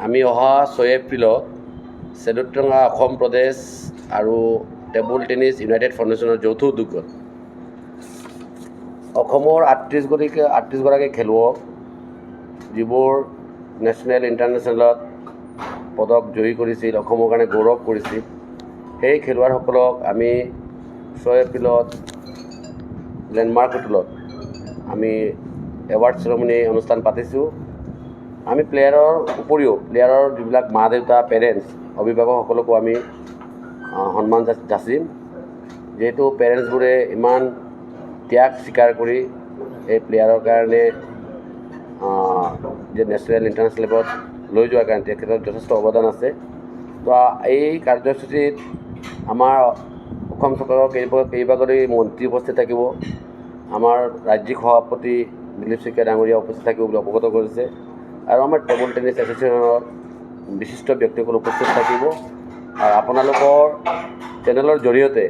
আমি অহা 6 এপ্ৰিলত চেলুট্ৰঙা অসম প্ৰদেশ আৰু টেবুল টেনিছ ইউনাইটেড ফাউণ্ডেশ্যনৰ যৌথ উদ্যোগত অসমৰ 38 গৰাকী খেলুৱৈক যিবোৰ নেশ্যনেল ইণ্টাৰনেশ্যনেলত পদক জয়ী কৰিছিল, অসমৰ কাৰণে গৌৰৱ কৰিছিল, সেই খেলুৱৈসকলক আমি 6 এপ্ৰিলত লেণ্ডমাৰ্ক হোটেলত আমি এৱাৰ্ড চেৰেমনি অনুষ্ঠান পাতিছোঁ। আমি প্লেয়াৰৰ উপৰিও প্লেয়াৰৰ যিবিলাক মা দেউতা, পেৰেণ্টছ, অভিভাৱকসকলকো আমি সন্মান যাচিম। যিহেতু পেৰেণ্টছবোৰে ইমান ত্যাগ স্বীকাৰ কৰি এই প্লেয়াৰৰ কাৰণে যে নেশ্যনেল ইণ্টাৰনেশ্যনেল লেভেলত লৈ যোৱাৰ কাৰণে তেখেতৰ যথেষ্ট অৱদান আছে। তো এই কাৰ্যসূচীত আমাৰ অসম চৰকাৰৰ কেইবাগৰাকী মন্ত্ৰী উপস্থিত থাকিব। আমাৰ ৰাজ্যিক সভাপতি দিলীপ শইকীয়া ডাঙৰীয়া উপস্থিত থাকিব বুলি অৱগত কৰিছে আৰু আমাৰ টেবুল টেনিছ এছ'চিয়েশ্যনৰ বিশিষ্ট ব্যক্তিসকল উপস্থিত থাকিব। আৰু আপোনালোকৰ চেনেলৰ জৰিয়তে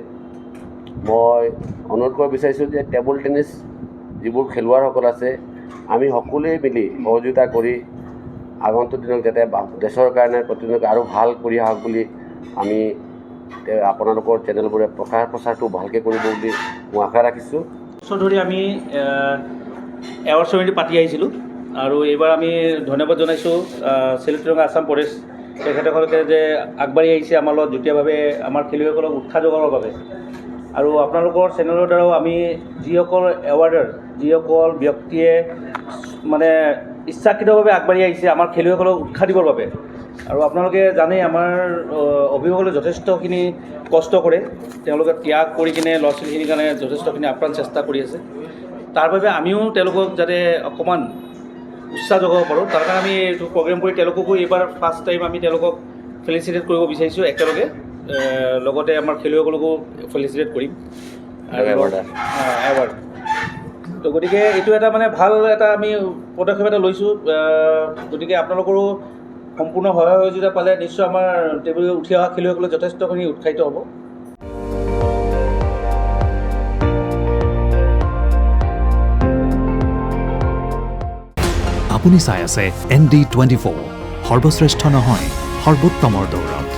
মই অনুৰোধ কৰিব বিচাৰিছোঁ যে টেবুল টেনিছ যিবোৰ খেলুৱৈসকল আছে, আমি সকলোৱে মিলি সহযোগিতা কৰি আগন্তুক দিনত যাতে দেশৰ কাৰণে প্ৰতিদিনকে আৰু ভাল কৰি আহক বুলি আমি আপোনালোকৰ চেনেলবোৰে প্ৰচাৰটো ভালকৈ কৰিব বুলি মই আশা ৰাখিছোঁ। বছৰ ধৰি আমি এৱাৰ্ড চেৰেমনি পাতি আহিছিলোঁ আৰু এইবাৰ আমি ধন্যবাদ জনাইছোঁ চেলুট্ৰঙা আছাম প্ৰদেশ তেখেতসকলে যে আগবাঢ়ি আহিছে আমাৰ লগত যুটীয়াভাৱে আমাৰ খেলুৱৈসকলক উৎসাহ যোগাবৰ বাবে। আৰু আপোনালোকৰ চেনেলৰ দ্বাৰাও আমি যিসকল এৱাৰ্ডাৰ, যিসকল ব্যক্তিয়ে মানে ইচ্ছাকৃতভাৱে আগবাঢ়ি আহিছে আমাৰ খেলুৱৈসকলক উৎসাহ দিবৰ বাবে। আৰু আপোনালোকে জানেই আমাৰ অভিভাৱকসকলে যথেষ্টখিনি কষ্ট কৰে, তেওঁলোকে ত্যাগ কৰি কিনে ল'ৰা ছোৱালীখিনিৰ কাৰণে যথেষ্টখিনি আপ্ৰাণ চেষ্টা কৰি আছে। তাৰ বাবে আমিও তেওঁলোকক যাতে অকণমান উৎসাহ যোগাব পাৰোঁ, তাৰ কাৰণে আমি এইটো প্ৰগ্ৰেম কৰি তেওঁলোককো এইবাৰ ফাৰ্ষ্ট টাইম আমি তেওঁলোকক ফেলিচিটেট কৰিব বিচাৰিছোঁ একেলগে, লগতে আমাৰ খেলুৱৈসকলকো ফেলিচিটেট কৰিম এৱাৰ্ড। তো গতিকে এইটো এটা মানে ভাল এটা আমি পদক্ষেপ এটা লৈছোঁ। গতিকে আপোনালোকৰো সম্পূৰ্ণ সহযোগিতা পালে নিশ্চয় আমাৰ টেবুলত উঠি অহা খেলুৱৈসকলে যথেষ্টখিনি উৎসাহিত হ'ব। আপুনি চাই আছে ND24, সৰ্বশ্ৰেষ্ঠ নহয় সৰ্বোত্তমৰ দৌৰত।